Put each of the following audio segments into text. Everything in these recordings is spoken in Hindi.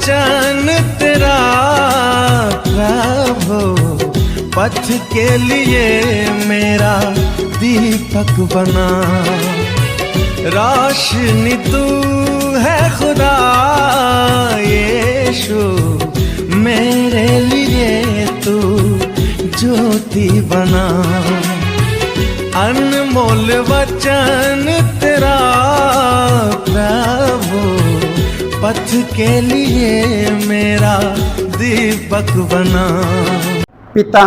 वचन तेरा प्रभु, पथ के लिए मेरा दीपक बना। रोशनी तू है खुदा यीशु, मेरे लिए तू ज्योति बना। अनमोल वचन तेरा प्रभु, पथ के लिए मेरा दीपक बना। पिता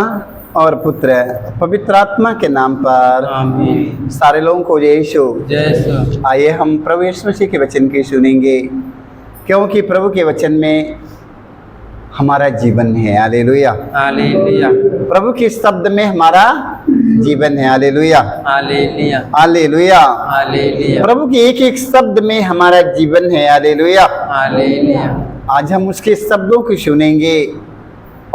और पुत्र पवित्र आत्मा के नाम पर आमीन। सारे लोगों को जय यीशु। जय। आइए हम प्रभु यीशु मसीह के वचन की सुनेंगे, क्योंकि प्रभु के वचन में हमारा जीवन है। Hallelujah, hallelujah. प्रभु के शब्द में हमारा जीवन है। Hallelujah, hallelujah, hallelujah. हालेलुया, प्रभु के एक एक शब्द में हमारा जीवन है। Hallelujah, hallelujah. आज हम उसके शब्दों को सुनेंगे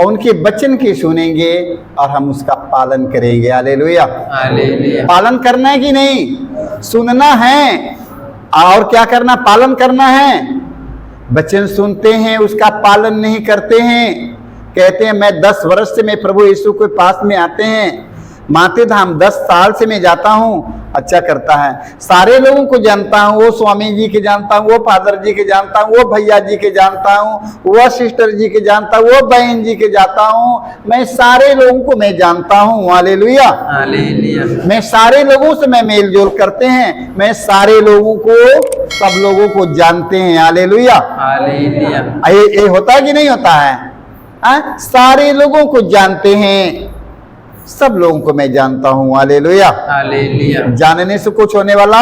और उनके वचन की सुनेंगे और हम उसका पालन करेंगे। Hallelujah, hallelujah. पालन करना है कि नहीं? सुनना है और क्या करना? पालन करना है। वचन सुनते हैं, उसका पालन नहीं करते हैं। कहते हैं मैं 10 वर्ष से मैं प्रभु यीशु के पास में आते हैं, माते धाम 10 साल से मैं जाता हूँ। अच्छा करता है, सारे लोगों को जानता हूँ, वो स्वामी जी के जानता हूँ, वो फादर जी के जानता हूँ, वो भैया जी के जानता हूँ, वो सिस्टर जी के जानता हूँ, वो बहन जी के जानता हूँ। मैं सारे लोगों को मैं जानता हूँ। Hallelujah, hallelujah. मैं सारे लोगों से मैं मेल जोल करते हैं, मैं सारे लोगों को, सब लोगों को जानते हैं। Hallelujah, hallelujah. ये होता है कि नहीं होता है? सारे लोगों को जानते हैं, सब लोगों को मैं जानता हूँ। Hallelujah, hallelujah. जानने से कुछ होने वाला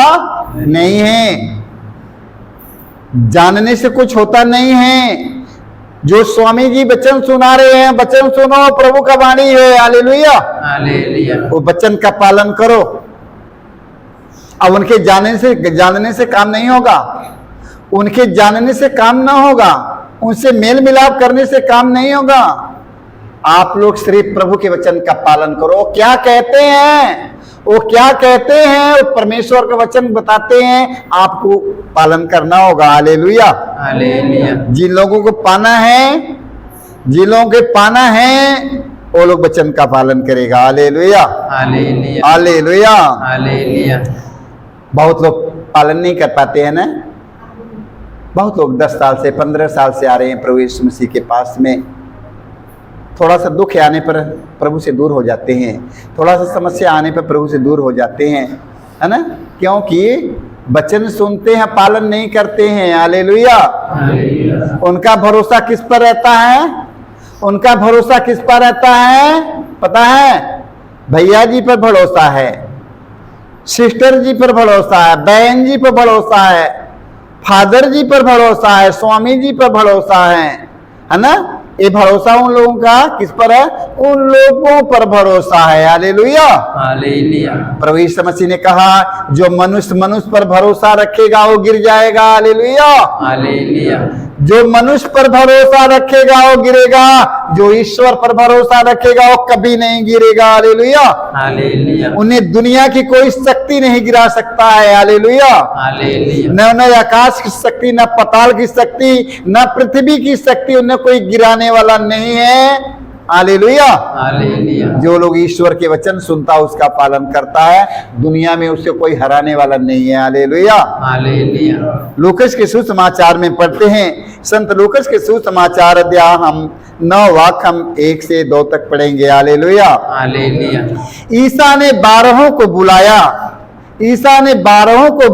नहीं है, जानने से कुछ होता नहीं है। जो स्वामी जी वचन सुना रहे हैं, वचन सुनो, प्रभु का वाणी है। Hallelujah, hallelujah. वो वचन का पालन करो। अब उनके जानने से काम नहीं होगा, उनके जानने से काम ना होगा, उनसे मेल मिलाप करने से काम नहीं होगा। आप लोग सिर्फ प्रभु के वचन का पालन करो। क्या कहते हैं वो, क्या कहते हैं वो, परमेश्वर का वचन बताते हैं, आपको पालन करना होगा। Hallelujah, hallelujah. जिन लोगों को पाना है, जिन लोगों के पाना है, वो लोग वचन का पालन करेगा। Hallelujah, hallelujah, hallelujah, hallelujah. बहुत लोग पालन नहीं कर पाते हैं ना। बहुत लोग 10 साल से 15 साल से आ रहे हैं प्रभु यीशु मसीह के पास में। थोड़ा सा दुख आने पर प्रभु से दूर हो जाते हैं, थोड़ा सा समस्या आने पर प्रभु से दूर हो जाते हैं, है ना? क्योंकि वचन सुनते हैं, पालन नहीं करते हैं। हालेलुया। उनका भरोसा किस पर रहता है? उनका भरोसा किस पर रहता है पता है? भैया जी पर भरोसा है, सिस्टर जी पर भरोसा है, बहन जी पर भरोसा है, फादर जी पर भरोसा है, स्वामी जी पर भरोसा है ना? ये भरोसा उन लोगों का किस पर है? उन लोगों पर भरोसा है। Hallelujah, hallelujah. प्रभु यीशु मसीह ने कहा जो मनुष्य पर भरोसा रखेगा वो गिर जाएगा। Hallelujah, hallelujah. जो मनुष्य पर भरोसा रखेगा वो गिरेगा, जो ईश्वर पर भरोसा रखेगा वो कभी नहीं गिरेगा। Hallelujah, hallelujah. उन्हें दुनिया की कोई शक्ति नहीं गिरा सकता है। Hallelujah, hallelujah. न आकाश की शक्ति, न पाताल की शक्ति, न पृथ्वी की शक्ति, उन्हें कोई गिराने वाला नहीं है। Hallelujah, hallelujah. जो लोग ईश्वर के वचन सुनता है, उसका पालन करता है, दुनिया में उससे कोई हराने वाला नहीं है। Hallelujah, hallelujah. लूकस के सुसमाचार में पढ़ते हैं, संत लूकस के सुसमाचार अध्याय हम 9 वाक्य हम 1 से 2 तक पढ़ेंगे। Hallelujah, hallelujah. ईसा ने 12 को बुलाया, ईसा ने 12 को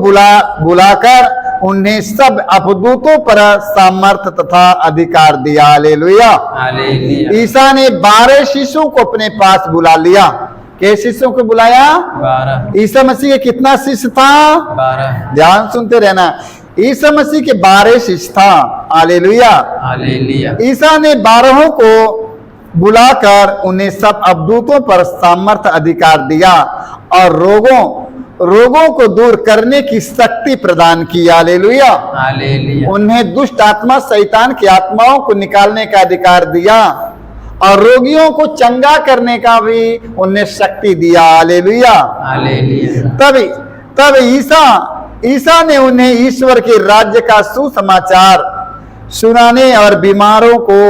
बुलाकर उन्हें सब अपदूतों पर सामर्थ तथा अधिकार दिया। Hallelujah, hallelujah. ईसा ने 12 शिष्यों को अपने पास बुला लिया। कैसे शिष्यों को बुलाया? 12। ईसा मसीह के कितना शिष्य था? 12। ध्यान सुनते रहना, ईसा मसीह के 12 शिष्य था। Hallelujah, hallelujah. ईसा ने 12 को बुलाकर उन्हें सब अपदूतों पर सामर्थ अधिकार दिया और रोगों को दूर करने की शक्ति प्रदान की। Hallelujah, hallelujah. उन्हें दुष्ट आत्मा, शैतान की आत्माओं को निकालने का अधिकार दिया और रोगियों को चंगा करने का भी उन्हें शक्ति दिया। Hallelujah, hallelujah. तब ईसा ने उन्हें ईश्वर के राज्य का सुसमाचार सुनाने और बीमारों को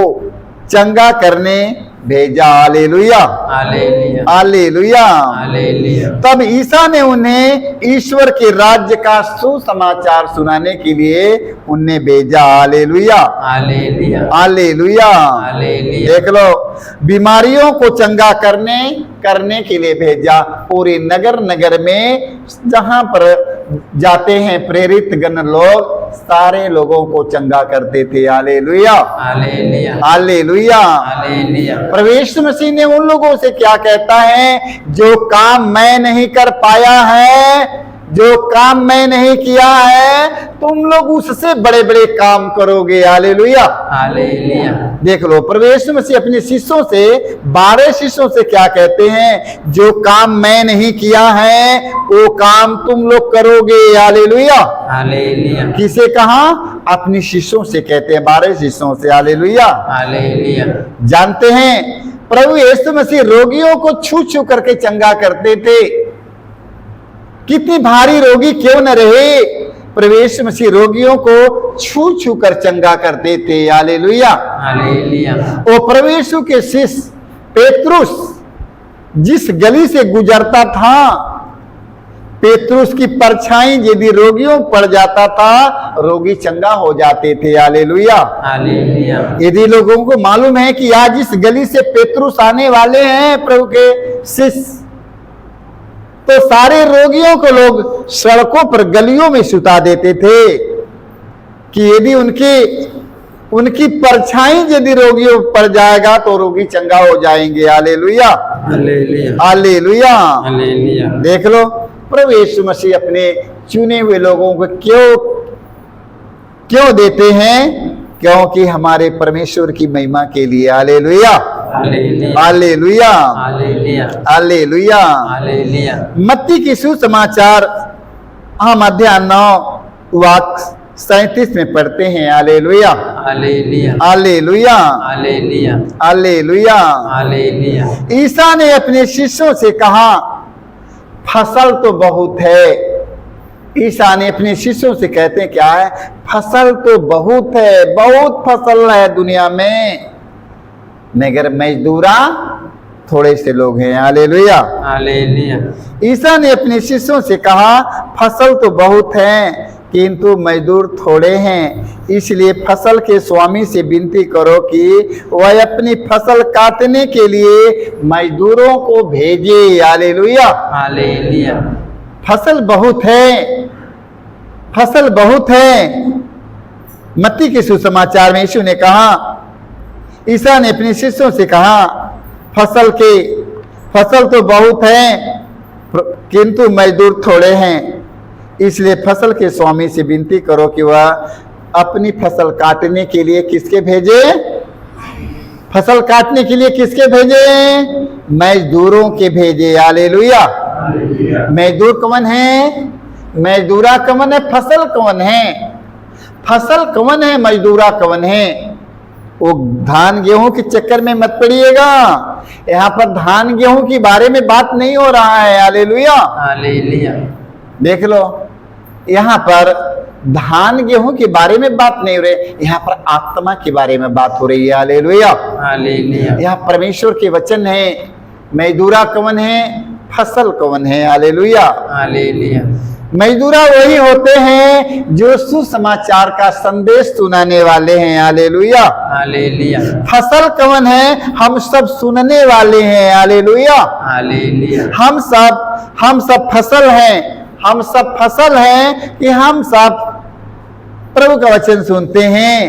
चंगा करने भेजा। Hallelujah, hallelujah, hallelujah. हालेलुया, तब ईसा ने उन्हें ईश्वर के राज्य का सुसमाचार सुनाने के लिए उन्हें भेजा। Hallelujah, hallelujah, hallelujah. हालेलुया। देख लो, बीमारियों को चंगा करने के लिए भेजा। पूरे नगर नगर में जहां पर जाते हैं प्रेरित गण लोग, सारे लोगों को चंगा करते थे। Hallelujah, hallelujah, hallelujah. हालेलुया। प्रभु यीशु मसीह ने उन लोगों से क्या कहता है, जो काम मैं नहीं कर पाया है, जो काम मैं नहीं किया है, तुम लोग उससे बड़े बड़े काम करोगे। Hallelujah, hallelujah. देख लो, प्रभु यीशु मसीह अपने शिष्यों से, 12 शिष्यों से क्या कहते हैं, जो काम मैं नहीं किया है वो काम तुम लोग करोगे। हालेलुया, हालेलुया, किसे कहा, अपने शिष्यों से कहते हैं, 12 शिष्यों से। हालेलुया। हालेलुया। जानते हैं प्रभु यीशु मसीह रोगियों को छू छू करके चंगा करते थे। कितनी भारी रोगी क्यों न रहे, प्रभु यीशु मसीह रोगियों को छू छू कर चंगा करते थे। Hallelujah, hallelujah. वो प्रभु यीशु के शिष्य पेतरुस जिस गली से गुजरता था, पेतरुस की परछाई यदि रोगियों पड़ जाता था, रोगी चंगा हो जाते थे। Hallelujah, hallelujah. यदि लोगों को मालूम है कि आज इस गली से पेतरुस आने वाले हैं प्रभु के शिष्य, तो सारे रोगियों को लोग सड़कों पर गलियों में सुता देते थे कि यदि उनकी परछाई यदि रोगियों पर जाएगा तो रोगी चंगा हो जाएंगे। Hallelujah, hallelujah, hallelujah. हालेलुया। देख लो, प्रभु यीशु मसीह अपने चुने हुए लोगों को क्यों देते हैं, क्योंकि हमारे परमेश्वर की महिमा के लिए। Hallelujah, hallelujah, hallelujah, hallelujah, hallelujah. Hallelujah. मत्ती की सुसमाचार हम अध्याय 9 वाक्य 37 में पढ़ते हैं। Hallelujah, hallelujah, hallelujah, hallelujah, hallelujah. Hallelujah. ईसा ने अपने शिष्यों से कहा, फसल तो बहुत है। ईसा ने अपने शिष्यों से कहते हैं क्या है, फसल तो बहुत है, बहुत फसल है दुनिया में, मगर मजदूरा थोड़े से लोग हैं। Hallelujah, hallelujah. ईसा ने अपने शिष्यों से कहा, फसल तो बहुत है किंतु मजदूर थोड़े हैं, इसलिए फसल के स्वामी से विनती करो कि वह अपनी फसल काटने के लिए मजदूरों को भेजे। Hallelujah, hallelujah. फसल बहुत है, फसल बहुत है। मत्ती के सुसमाचार में यीशु ने कहा, ईसा ने अपने शिष्यों से कहा, फसल तो बहुत है किंतु मजदूर थोड़े हैं, इसलिए फसल के स्वामी से विनती करो कि वह अपनी फसल काटने के लिए किसके भेजे, फसल काटने के लिए किसके भेजे, मजदूरों के भेजे। हालेलुया, मजदूर कौन है, मजदूरा कौन है, फसल कौन है, फसल कौन है, मजदूरा कौन है। वो धान गेहूं के चक्कर में मत पड़िएगा, यहाँ पर धान गेहूं के बारे में बात नहीं हो रहा है। Hallelujah, hallelujah. देख लो, यहाँ पर धान गेहूं के बारे में बात नहीं हो रही, यहाँ पर आत्मा के बारे में बात हो रही है। Hallelujah, hallelujah. यहाँ परमेश्वर के वचन है, मजदूरा कौन है, फसल कौन है। Hallelujah, hallelujah. मजदूरा वही होते हैं जो सुसमाचार का संदेश सुनाने वाले हैं। Hallelujah, hallelujah. फसल कौन है, हम सब सुनने वाले हैं। Hallelujah, hallelujah. हम सब फसल हैं, हम सब फसल हैं कि हम सब प्रभु का वचन सुनते हैं।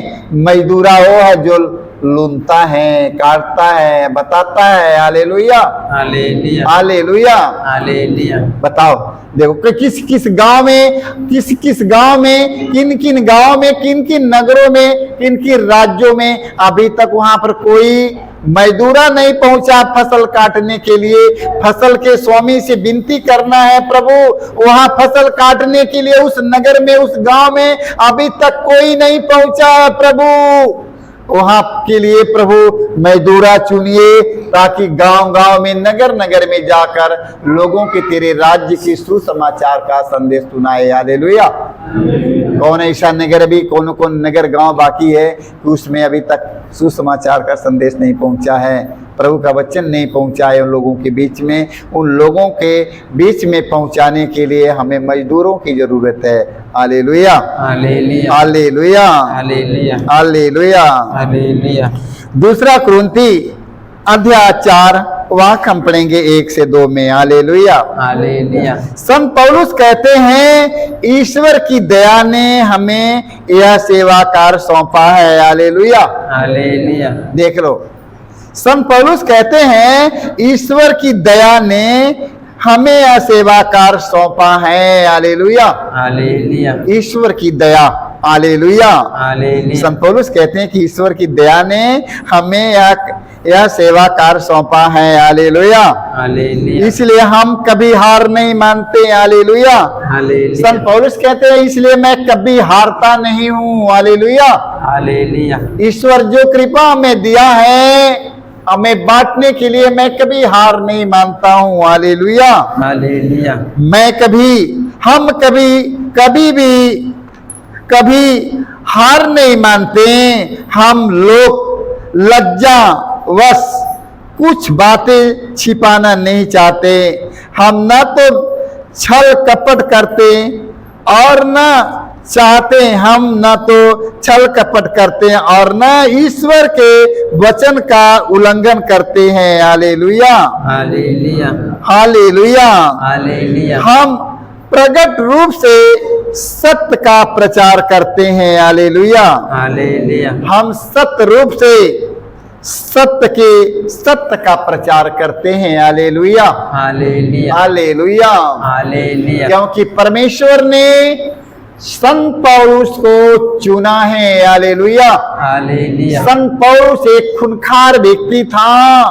मजदूरा वो है जो लूनता है, काटता है, बताता है। Hallelujah, hallelujah. हालेलुया। हालेलुया। बताओ, देखो कि किस किस गांव में, किन किन गांव में, किन किन नगरों में, किन किन राज्यों में अभी तक वहां पर कोई मजदूरा नहीं पहुंचा फसल काटने के लिए। फसल के स्वामी से विनती करना है, प्रभु वहां फसल काटने के लिए उस नगर में, उस गांव में अभी तक कोई नहीं पहुंचा है। प्रभु वहां के लिए प्रभु मजदूरा चुनिए, ताकि गांव गांव में, नगर नगर में जाकर लोगों के तेरे राज्य के सुसमाचार का संदेश सुनाए। हालेलुया, कौन ऐसा नगर भी कौन नगर गांव बाकी है कि उसमें अभी तक सुसमाचार का संदेश नहीं पहुंचा है, प्रभु का वचन नहीं पहुंचा है उन लोगों के बीच में। उन लोगों के बीच में पहुंचाने के लिए हमें मजदूरों की जरूरत है। Hallelujah, hallelujah, hallelujah, hallelujah, hallelujah. Hallelujah. दूसरा कुरिन्थी अध्याय 4 वाक्य हम पढ़ेंगे 1 से 2 में। हालेलुया। हालेलुया। संत पौलुस कहते हैं ईश्वर की दया ने हमें यह सेवा कार्य सौंपा है। Hallelujah, hallelujah. देख लो, संत पौलुस कहते हैं ईश्वर की दया ने हमें यह सेवा कार्य सौंपा है। हालेलुया, हालेलुया, ईश्वर की दया। हालेलुया। हालेलुया। संत पौलुस कहते हैं कि ईश्वर की दया ने हमें यह सेवा कार्य सौंपा है। हालेलुया, हालेलुया, इसलिए हम कभी हार नहीं मानते। हालेलुया। हालेलुया, संत पौलुस कहते हैं इसलिए मैं कभी हारता नहीं हूँ। हालेलुया। हालेलुया, ईश्वर जो कृपा हमें दिया है हमें बांटने के लिए मैं कभी हार नहीं मानता हूँ। हालेलुया। हालेलुया, हम कभी हार नहीं मानते। हम लोग लज्जावश कुछ बातें छिपाना नहीं चाहते। हम न तो छल कपट करते और न चाहते, हम न तो छल कपट करते और न ईश्वर के वचन का उल्लंघन करते हैं। Hallelujah, hallelujah, hallelujah. हालेलुया, हम प्रकट रूप से सत्य का प्रचार करते हैं। हालेलुया, हालेलुया, हम सत्य रूप से सत्य का प्रचार करते हैं। Hallelujah, hallelujah, hallelujah. हालेलुया, क्योंकि परमेश्वर ने संत पौलुस को चुना है। हालेलुया। हालेलुया, संत पौलुस एक खूंखार व्यक्ति था,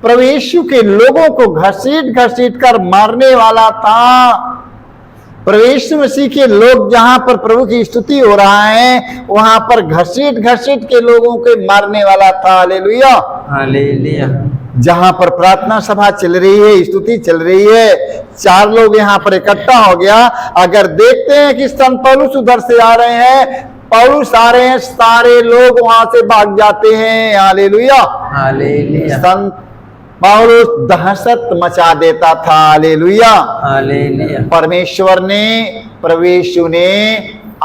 प्रभु यीशु के लोगों को घसीट कर मारने वाला था। प्रभु यीशु मसीह के लोग जहां पर प्रभु की स्तुति हो रहा है वहां पर घसीट के लोगों को मारने वाला था। हालेलुया। हालेलुया, जहां पर प्रार्थना सभा चल रही है, स्तुति चल रही है, 4 लोग यहाँ पर इकट्ठा हो गया, अगर देखते हैं कि संत पौलुस उधर से आ रहे हैं, पौलुस आ रहे हैं, सारे लोग वहां से भाग जाते हैं। हालेलुया। हालेलुया, संत पौलुस दहशत मचा देता था। हालेलुया। हालेलुया, परमेश्वर ने, प्रभु यीशु ने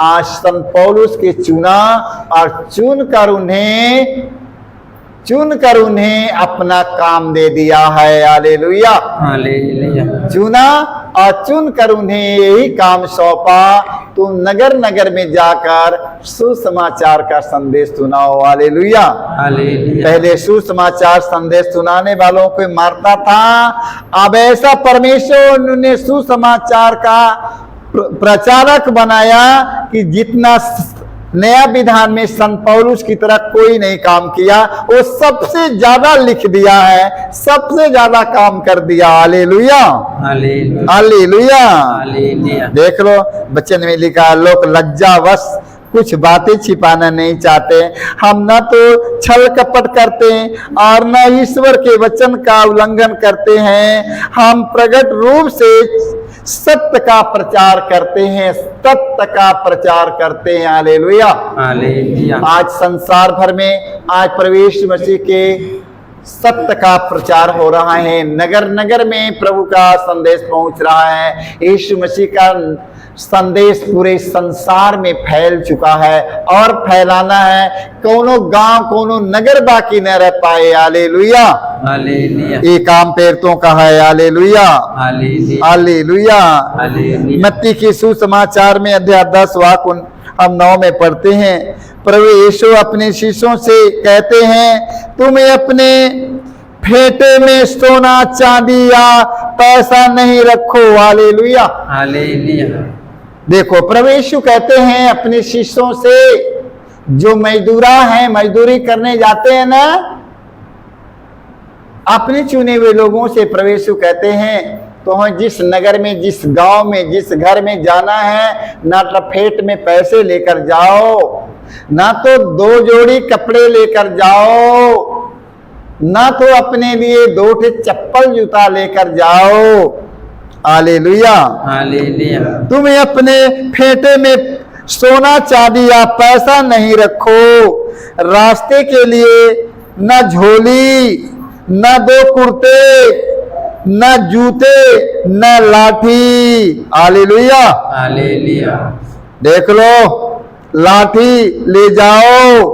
आज संत पौलुस के चुना और चुनकर उन्हें अपना काम दे दिया है। हालेलुया। हालेलुया, चुना और चुनकर उन्हें यही काम सौंपा, तुम नगर नगर में जाकर सुसमाचार का संदेश सुनाओ। हालेलुया। हालेलुया, पहले सुसमाचार संदेश सुनाने वालों को मारता था, अब ऐसा परमेश्वर ने सुसमाचार का प्रचारक बनाया कि जितना नया विधान में संत पौलुस की तरह कोई नहीं काम किया, वो सबसे ज्यादा लिख दिया है, सबसे ज्यादा काम कर दिया। Hallelujah, hallelujah, hallelujah. हालेलुया, देख लो वचन में लिखा, लोग लज्जावश कुछ बातें छिपाना नहीं चाहते। हम न तो छल कपट करते और न ईश्वर के वचन का उल्लंघन करते हैं, हम प्रकट रूप से सत्य का प्रचार करते हैं, सत्य का प्रचार करते हैं। हालेलुया। हालेलुया, आज संसार भर में आज प्रभु यीशु मसीह के सत्य का प्रचार हो रहा है, नगर नगर में प्रभु का संदेश पहुंच रहा है। यीशु मसीह का संदेश पूरे संसार में फैल चुका है और फैलाना है, कोनो गांव कोनो नगर बाकी न रह पाए। हालेलुया। हालेलुया, ये काम पेरतों का है। Hallelujah, hallelujah, hallelujah. हालेलुया, मत्ती की सुसमाचार में अध्याय 10 वाक्य हम 9 में पढ़ते हैं, प्रभु यीशु अपने शिष्यों से कहते हैं, तुम्हें अपने फेटे में सोना चांदी या पैसा नहीं रखो। हालेलुया। हालेलुया, देखो प्रभु यीशु कहते हैं अपने शिष्यों से, जो मजदूरा हैं, मजदूरी करने जाते हैं ना, अपने चुने हुए लोगों से प्रभु यीशु कहते हैं, तो जिस नगर में, जिस गांव में, जिस घर में जाना है, ना तो फेट में पैसे लेकर जाओ, ना तो 2 जोड़ी कपड़े लेकर जाओ, ना तो अपने लिए 2 चप्पल जूता लेकर जाओ। हालेलुया। हालेलुया, तुम्हें अपने फेटे में सोना चांदी या पैसा नहीं रखो, रास्ते के लिए न झोली, न 2 कुर्ते, न जूते, न लाठी। हालेलुया। हालेलुया। देख लो, लाठी ले जाओ,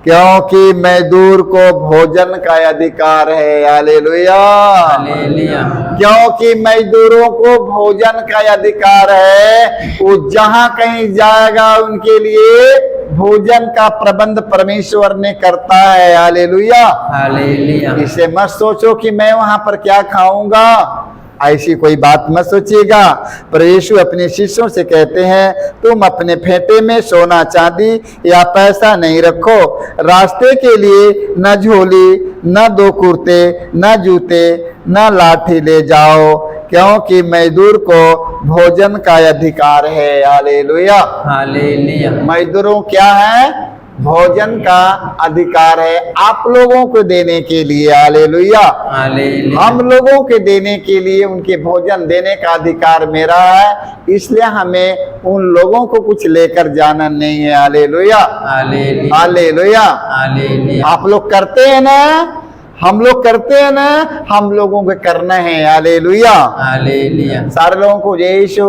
क्योंकि मजदूर को भोजन का अधिकार है। हालेलुया। हालेलुया। क्योंकि मजदूरों को भोजन का अधिकार है, वो जहां कहीं जाएगा उनके लिए भोजन का प्रबंध परमेश्वर ने करता है। हालेलुया। हालेलुया। इसे मत सोचो कि मैं वहां पर क्या खाऊंगा, ऐसी कोई बात मत सोचिएगा। पर यीशु अपने शिष्यों से कहते हैं, तुम अपने फेंटे में सोना चांदी या पैसा नहीं रखो, रास्ते के लिए न झोली, न 2 कुर्ते, न जूते, न लाठी ले जाओ, क्योंकि मजदूर को भोजन का अधिकार है। हालेलुया। हालेलुया। मजदूरों क्या है? भोजन का अधिकार है आप लोगों को देने के लिए। हालेलुया। हालेलुया। हम लोगों के देने के लिए, उनके भोजन देने का अधिकार मेरा है, इसलिए हमें उन लोगों को कुछ लेकर जाना नहीं है। हालेलुया। हालेलुया। हालेलुया। हालेलुया। आप लोग करते हैं ना, हम लोग करते हैं ना, हम लोगों को करना है। हालेलुया। हालेलुया। सारे लोगों को जय यीशु।